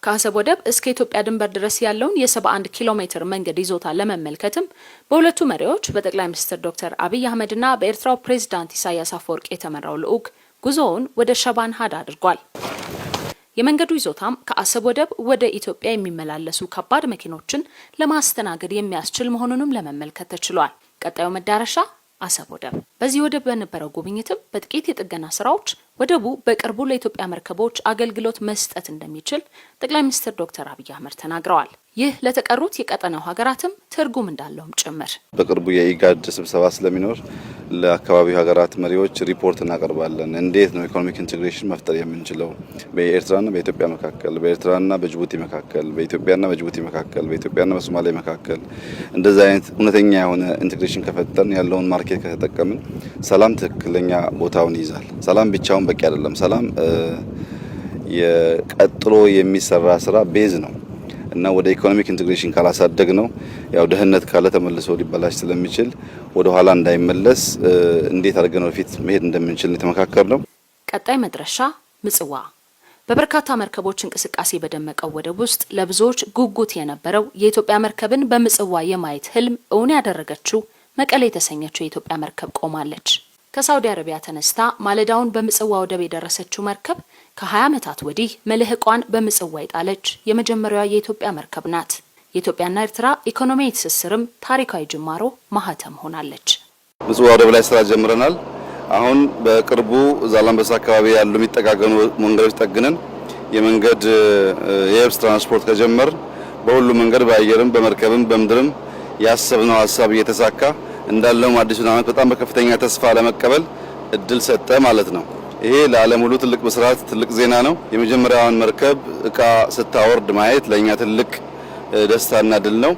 ከአሰብ ወደብ እስከ ኢትዮጵያ ድንበር ድረስ ያለውን የ71 ኪሎ ሜትር መንገድ ይዞታ ለመመልከትም በሁለቱ መሪዎች በጠቅላይ ሚኒስትር ዶክተር አብይ አህመድና በኤርትራው ፕሬዝዳንት ኢሳያስ አፈወርቂ የተመራው ልዑክ ጉዞውን ወደ ሸባን ሀዳ አድርጓል። የመንገዱ ይዞታም ከአሰብ ወደብ ወደ ኢትዮጵያ የሚመላለሱ ከባድ መኪኖችን ለማስተናገድ የሚያስችል መሆኑንም ለመመልከት ተችሏል። ቀጣዩ መዳረሻ አሰብ ወደብ። በዚህ ወደብ በነበረው ጉብኝትም በጥቂት የጥገና ስራዎች ወደቡ በቅርቡ ለኢትዮጵያ መርከቦች አገልግሎት መስጠት እንደሚችል ጠቅላይ ሚኒስትር ዶክተር አብይ አህመድ ተናግረዋል። ይህ ለተቀሩት የቀጠናው ሀገራትም ትርጉም እንዳለውም ጭምር። በቅርቡ የኢጋድ ስብሰባ ስለሚኖር ለአካባቢው ሀገራት መሪዎች ሪፖርት እናቀርባለን። እንዴት ነው ኢኮኖሚክ ኢንቴግሬሽን መፍጠር የምንችለው በኤርትራና በኢትዮጵያ መካከል፣ በኤርትራና በጅቡቲ መካከል፣ በኢትዮጵያና በጅቡቲ መካከል፣ በኢትዮጵያና በሶማሊያ መካከል እንደዛ አይነት እውነተኛ የሆነ ኢንቴግሬሽን ከፈጠርን ያለውን ማርኬት ከተጠቀምን ሰላም ትክክለኛ ቦታውን ይይዛል። ሰላም ብቻውን በቂ አይደለም። ሰላም የቀጥሎ የሚሰራ ስራ ቤዝ ነው እና ወደ ኢኮኖሚክ ኢንቴግሬሽን ካላሳደግ ነው ያው ደህንነት ካለ ተመልሶ ሊበላሽ ስለሚችል ወደ ኋላ እንዳይመለስ እንዴት አድርገን ወደፊት መሄድ እንደምንችል የተመካከርነው። ቀጣይ መድረሻ ምጽዋ። በበርካታ መርከቦች እንቅስቃሴ በደመቀው ወደብ ውስጥ ለብዙዎች ጉጉት የነበረው የኢትዮጵያ መርከብን በምጽዋ የማየት ህልም እውን ያደረገችው መቀሌ የተሰኘችው የኢትዮጵያ መርከብ ቆማለች። ከሳውዲ አረቢያ ተነስታ ማለዳውን በምጽዋ ወደብ የደረሰችው መርከብ ከ20 ዓመታት ወዲህ መልህቋን በምጽዋ የጣለች የመጀመሪያዋ የኢትዮጵያ መርከብ ናት። የኢትዮጵያና ኤርትራ ኢኮኖሚያዊ ትስስርም ታሪካዊ ጅማሮ ማህተም ሆናለች። ምጽዋ ወደብ ላይ ስራ ጀምረናል። አሁን በቅርቡ ዛላምበሳ አካባቢ ያሉ የሚጠጋገኑ መንገዶች ጠግነን የመንገድ የየብስ ትራንስፖርት ከጀመር በሁሉ መንገድ በአየርም በመርከብም በምድርም ያሰብነው ሀሳብ እየተሳካ እንዳለው አዲሱን ዓመት በጣም በከፍተኛ ተስፋ ለመቀበል እድል ሰጠ ማለት ነው። ይሄ ለዓለም ሁሉ ትልቅ ብስራት፣ ትልቅ ዜና ነው። የመጀመሪያውን መርከብ እቃ ስታወርድ ማየት ለኛ ትልቅ ደስታና ድል ነው።